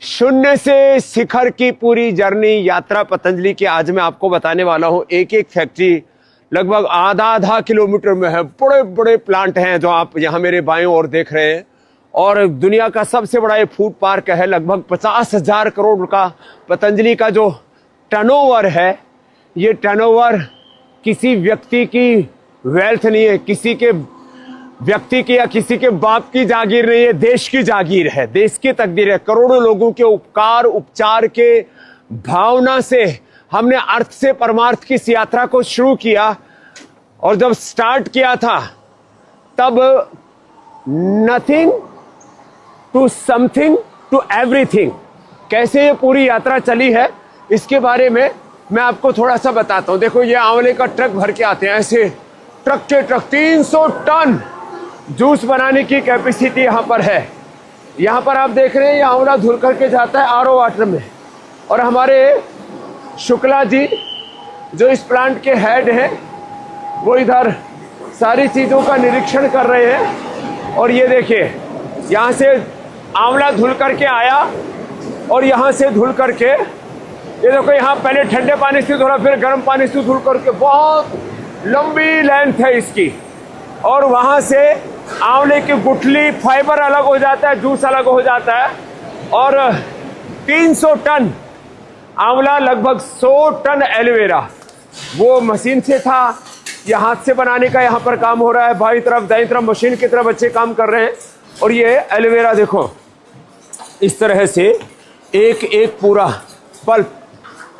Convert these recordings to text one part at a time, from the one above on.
शून्य से शिखर की पूरी जर्नी यात्रा पतंजलि की आज मैं आपको बताने वाला हूं। एक एक फैक्ट्री लगभग आधा किलोमीटर में है। बड़े बड़े प्लांट हैं जो आप यहां मेरे बाएं ओर देख रहे हैं। और दुनिया का सबसे बड़ा ये फूड पार्क है। लगभग 50,000 करोड़ का पतंजलि का जो टर्नओवर है, ये टर्नओवर किसी व्यक्ति की वेल्थ नहीं है, किसी के व्यक्ति की या किसी के बाप की जागीर नहीं है, देश की जागीर है, देश की तकदीर है। करोड़ों लोगों के उपकार उपचार के भावना से हमने अर्थ से परमार्थ की इस यात्रा को शुरू किया। और जब स्टार्ट किया था तब nothing to something to everything, कैसे ये पूरी यात्रा चली है इसके बारे में मैं आपको थोड़ा सा बताता हूं। देखो, ये आंवले का ट्रक भर के आते हैं, ऐसे ट्रक के ट्रक 300 टन जूस बनाने की कैपेसिटी यहां पर है। यहां पर आप देख रहे हैं ये आंवला धुल करके जाता है आरओ वाटर में। और हमारे शुक्ला जी जो इस प्लांट के हेड हैं, वो इधर सारी चीजों का निरीक्षण कर रहे हैं। और ये देखिए, यहां से आंवला धुल करके आया और यहां से धुल करके, ये देखो, यहाँ पहले ठंडे पानी से धुला, फिर गर्म पानी से धुल करके, बहुत लंबी लेंथ है इसकी। और वहां से आंवले की गुठली फाइबर अलग हो जाता है, जूस अलग हो जाता है। और 300 टन आंवला, लगभग 100 टन एलोवेरा, वो मशीन से था या हाथ से बनाने का यहाँ पर काम हो रहा है। बाई तरफ दाई तरफ मशीन की तरफ बच्चे काम कर रहे हैं। और ये एलोवेरा देखो, इस तरह से एक एक पूरा पल्प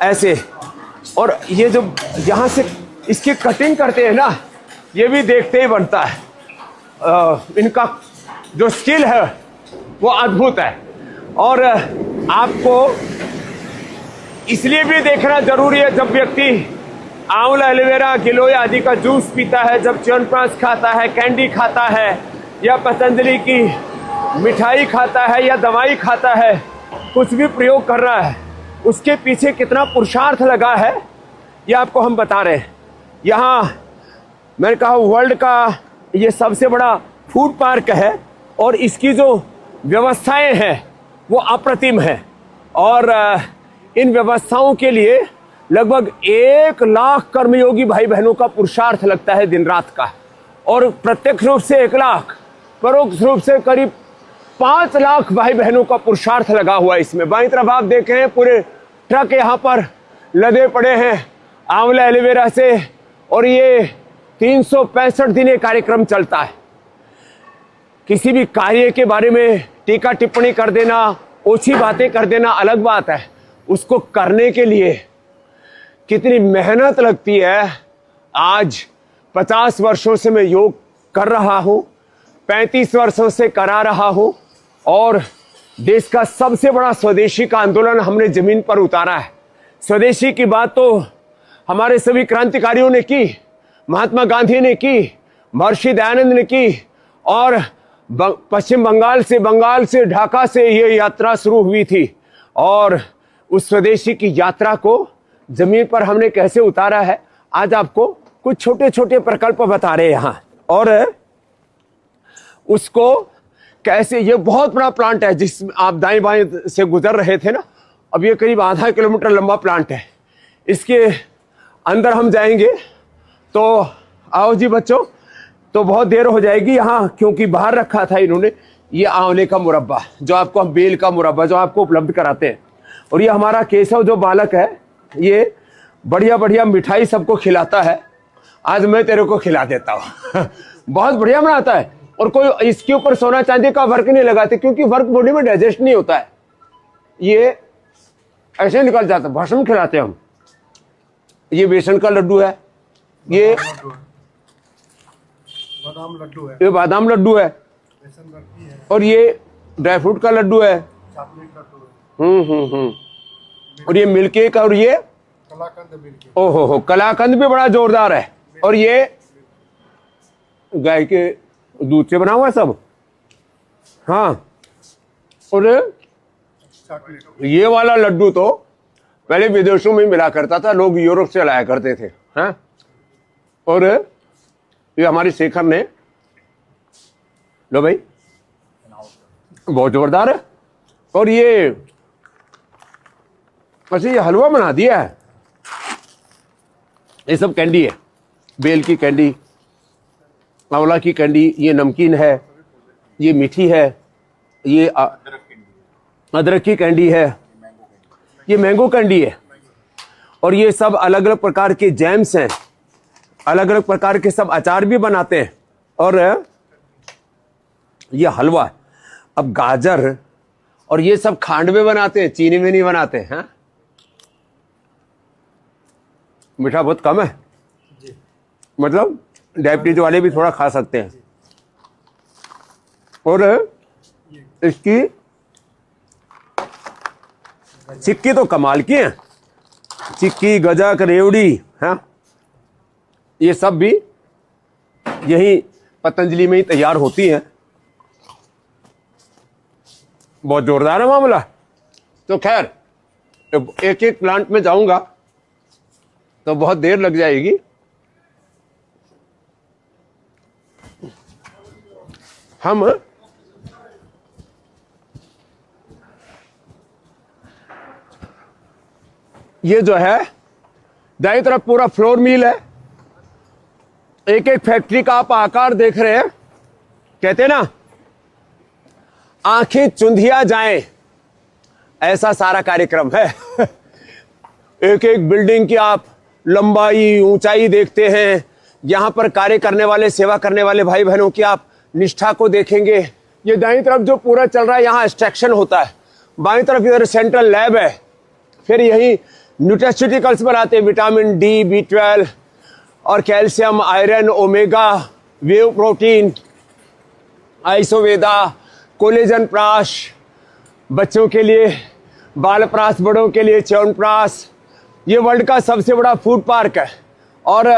ऐसे। और ये जो यहाँ से इसकी कटिंग करते हैं ना, ये भी देखते ही बनता है। इनका जो स्किल है वो अद्भुत है। और आपको इसलिए भी देखना जरूरी है, जब व्यक्ति आंवला, एलोवेरा, गिलोय आदि का जूस पीता है, जब च्यवनप्राश खाता है, कैंडी खाता है, या पतंजलि की मिठाई खाता है, या दवाई खाता है, कुछ भी प्रयोग कर रहा है, उसके पीछे कितना पुरुषार्थ लगा है ये आपको हम बता रहे हैं। यहाँ मैंने कहा वर्ल्ड का ये सबसे बड़ा फूड पार्क है और इसकी जो व्यवस्थाएं हैं वो अप्रतिम है। और इन व्यवस्थाओं के लिए लगभग 1 लाख कर्मयोगी भाई बहनों का पुरुषार्थ लगता है दिन रात का। और प्रत्यक्ष रूप से 1 लाख, परोक्ष रूप से करीब 5 लाख भाई बहनों का पुरुषार्थ लगा हुआ है इसमें। बाईं तरफ आप देख रहे हैं पूरे ट्रक यहाँ पर लदे पड़े हैं आंवला एलोवेरा से। और ये 365 दिन ये कार्यक्रम चलता है। किसी भी कार्य के बारे में टीका टिप्पणी कर देना, ओछी बातें कर देना अलग बात है, उसको करने के लिए कितनी मेहनत लगती है। आज 50 वर्षों से मैं योग कर रहा हूं, 35 वर्षों से करा रहा हूं। और देश का सबसे बड़ा स्वदेशी का आंदोलन हमने जमीन पर उतारा है। स्वदेशी की बात तो हमारे सभी क्रांतिकारियों ने की, महात्मा गांधी ने की, महर्षि दयानंद ने की। और पश्चिम बंगाल से ढाका से ये यात्रा शुरू हुई थी। और उस स्वदेशी की यात्रा को जमीन पर हमने कैसे उतारा है, आज आपको कुछ छोटे छोटे प्रकल्प बता रहे हैं यहाँ। और उसको कैसे, ये बहुत बड़ा प्लांट है जिस आप दाएं बाएं से गुजर रहे थे ना, अब ये करीब आधा किलोमीटर लंबा प्लांट है। इसके अंदर हम जाएंगे तो आओ जी बच्चों, तो बहुत देर हो जाएगी यहाँ, क्योंकि बाहर रखा था इन्होंने ये आंवले का मुरब्बा, जो आपको हम बेल का मुरब्बा जो आपको उपलब्ध कराते हैं। और ये हमारा केशव जो बालक है, ये बढ़िया बढ़िया मिठाई सबको खिलाता है। आज मैं तेरे को खिला देता हूँ बहुत बढ़िया बनाता है। और कोई इसके ऊपर सोना चांदी का वर्क नहीं लगाते, क्योंकि वर्क बॉडी में डाइजेस्ट नहीं होता है, ये ऐसे निकल जाता है। भस्म खिलाते हैं हम। ये बेसन का लड्डू है, ये बादाम लड्डू है, ये बादाम लड्डू है, और ये ड्राई फ्रूट का लड्डू है, चॉकलेट लड्डू है। और ये मिल्क केक, और ये कलाकंद मिल्क केक। ओहो, कलाकंद भी बड़ा जोरदार है। और ये गाय के दूध से बना हुआ है सब। हाँ, और ये वाला लड्डू तो पहले विदेशों में मिला करता था, लोग यूरोप से लाया करते थे। हाँ, और ये हमारी शेखर ने, लो भाई, बहुत जोरदार है। और ये अच्छा ये हलवा बना दिया है। ये सब कैंडी है, बेल की कैंडी, आंवला की कैंडी, ये नमकीन है, ये मीठी है, ये अदरक की कैंडी है, ये मैंगो कैंडी है, और ये सब अलग अलग प्रकार के जैम्स हैं, अलग अलग प्रकार के सब अचार भी बनाते हैं। और ये हलवा है। अब गाजर और ये सब खांड में बनाते हैं, चीनी में नहीं बनाते हैं। मीठा बहुत कम है, मतलब डायबिटीज वाले भी थोड़ा खा सकते हैं। और इसकी चिक्की तो कमाल की है, चिक्की, गजक, रेवड़ी, हाँ, ये सब भी यही पतंजलि में ही तैयार होती हैं। बहुत जोरदार है मामला। तो खैर एक एक प्लांट में जाऊंगा तो बहुत देर लग जाएगी। हम ये जो है दाईं तरफ पूरा फ्लोर मिल है। एक एक फैक्ट्री का आप आकार देख रहे हैं। कहते हैं ना, आंखें चुंधिया जाएं, ऐसा सारा कार्यक्रम है। एक एक बिल्डिंग की आप लंबाई, ऊंचाई देखते हैं। यहां पर कार्य करने वाले, सेवा करने वाले भाई बहनों की आप निष्ठा को देखेंगे। ये दाईं तरफ जो पूरा चल रहा है, यहां एक्सट्रैक्शन होता है। बाईं तरफ इधर सेंट्रल लैब है। फिर यही न्यूट्रास्यूटिकल्स बनाते हैं, विटामिन डी, B12 और calcium, iron, omega, whey protein, आइसोवेदा, कोलेजन प्राश, बच्चों के लिए बाल प्राश, बड़ों के लिए च्यवनप्राश। ये वर्ल्ड का सबसे बड़ा फूड पार्क है। और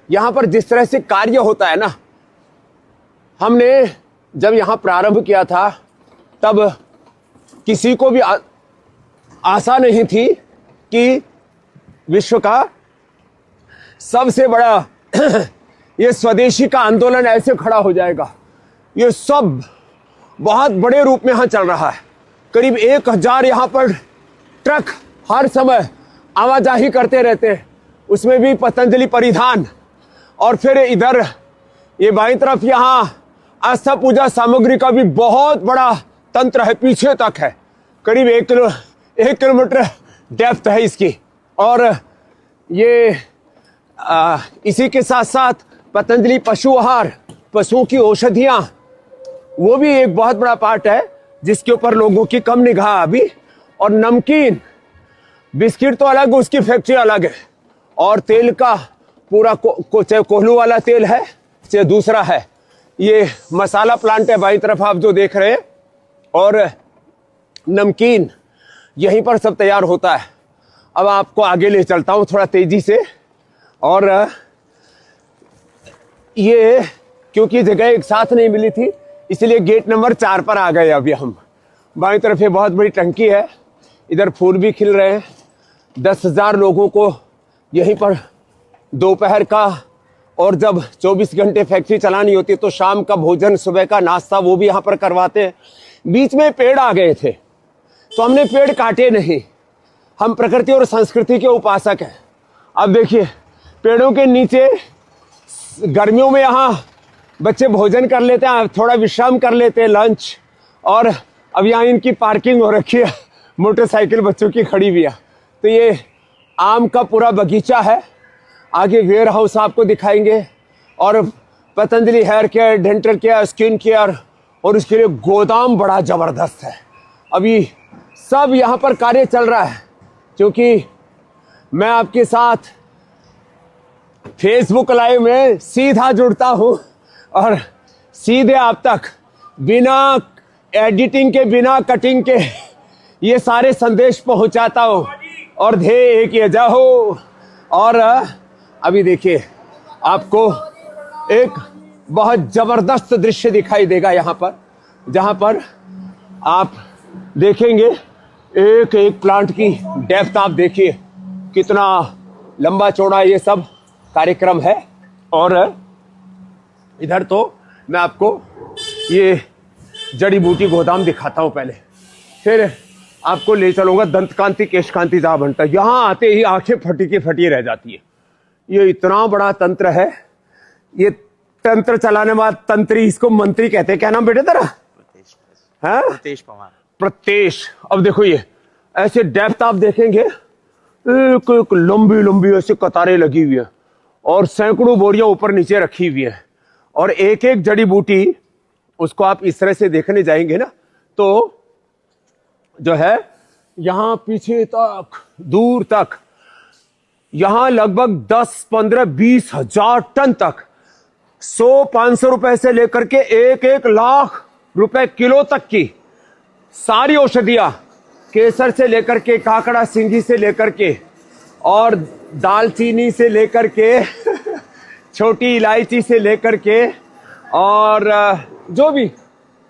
यहाँ पर जिस तरह से कार्य होता है ना, हमने जब यहाँ प्रारंभ किया था तब किसी को भी आशा नहीं थी कि विश्व का सबसे बड़ा ये स्वदेशी का आंदोलन ऐसे खड़ा हो जाएगा। ये सब बहुत बड़े रूप में यहाँ चल रहा है। करीब 1000 यहाँ पर ट्रक हर समय आवाजाही करते रहते हैं, उसमें भी पतंजलि परिधान। और फिर इधर ये बाईं तरफ यहाँ आस्था पूजा सामग्री का भी बहुत बड़ा तंत्र है, पीछे तक है। करीब 1 किलोमीटर डेप्थ है इसकी। और ये इसी के साथ साथ पतंजलि पशु आहार, पशुओं की औषधियां, वो भी एक बहुत बड़ा पार्ट है जिसके ऊपर लोगों की कम निगाह अभी। और नमकीन, बिस्किट तो अलग, उसकी फैक्ट्री अलग है। और तेल का पूरा चाहे कोल्हू वाला तेल है, चाहे दूसरा है। ये मसाला प्लांट है बाईं तरफ आप जो देख रहे हैं। और नमकीन यहीं पर सब तैयार होता है। अब आपको आगे ले चलता हूं थोड़ा तेजी से। और ये क्योंकि जगह एक साथ नहीं मिली थी, इसलिए गेट नंबर 4 पर आ गए अभी हम। बाईं तरफ ये बहुत बड़ी टंकी है, इधर फूल भी खिल रहे हैं। 10,000 लोगों को यहीं पर दोपहर का, और जब 24 घंटे फैक्ट्री चलानी होती है तो शाम का भोजन, सुबह का नाश्ता, वो भी यहाँ पर करवाते हैं। बीच में पेड़ आ गए थे तो हमने पेड़ काटे नहीं। हम प्रकृति और संस्कृति के उपासक हैं। अब देखिए, पेड़ों के नीचे गर्मियों में यहाँ बच्चे भोजन कर लेते हैं, थोड़ा विश्राम कर लेते हैं, लंच। और अब यहाँ इनकी पार्किंग हो रखी है, मोटरसाइकिल बच्चों की खड़ी हुई है। तो ये आम का पूरा बगीचा है। आगे वेयर हाउस आपको दिखाएंगे, और Patanjali hair care, dental care, skin care, और उसके लिए गोदाम बड़ा जबरदस्त है। अभी सब यहाँ पर कार्य चल रहा है। क्योंकि मैं आपके साथ फेसबुक लाइव में सीधा जुड़ता हूँ और सीधे आप तक बिना एडिटिंग के, बिना कटिंग के ये सारे संदेश पहुंचाता हूँ। और ध्येय एक ये जाओ। और अभी देखिए, आपको एक बहुत जबरदस्त दृश्य दिखाई देगा यहाँ पर, जहाँ पर आप देखेंगे एक एक प्लांट की डेप्थ। आप देखिए कितना लंबा चौड़ा ये सब कार्यक्रम है। और इधर तो मैं आपको ये जड़ी बूटी गोदाम दिखाता हूँ पहले, फिर आपको ले चलूंगा दंत कांति केश कांति जहां बनता है। यहां आते ही आंखें फटी की फटी रह जाती है। ये इतना बड़ा तंत्र है। ये तंत्र चलाने वाला तंत्री, इसको मंत्री कहते हैं। क्या नाम बेटे तेरा? है प्रतेश पवार। प्रतेश। अब देखो ये ऐसे डेप्थ आप देखेंगे, एक एक लंबी लंबी ऐसे कतारें लगी हुई है और सैकड़ों बोरियां ऊपर नीचे रखी हुई है। और एक एक जड़ी बूटी उसको आप इस तरह से देखने जाएंगे ना तो जो है यहां पीछे तक दूर तक यहां लगभग 10, 15, 20 हजार टन तक 100-500 रुपए से लेकर के 1-1 लाख रुपए किलो तक की सारी औषधियां, केसर से लेकर के काकड़ा सिंगी से लेकर के और दालचीनी से लेकर के छोटी इलायची से लेकर के और जो भी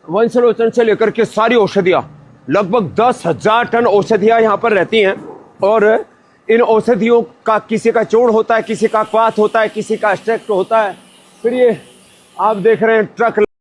वंशलोचन से लेकर के सारी औषधियां, लगभग 10,000 टन औषधियां यहां पर रहती हैं। और इन औषधियों का किसी का चूर्ण होता है, किसी का क्वाथ होता है, किसी का एक्सट्रैक्ट होता है। फिर ये आप देख रहे हैं ट्रक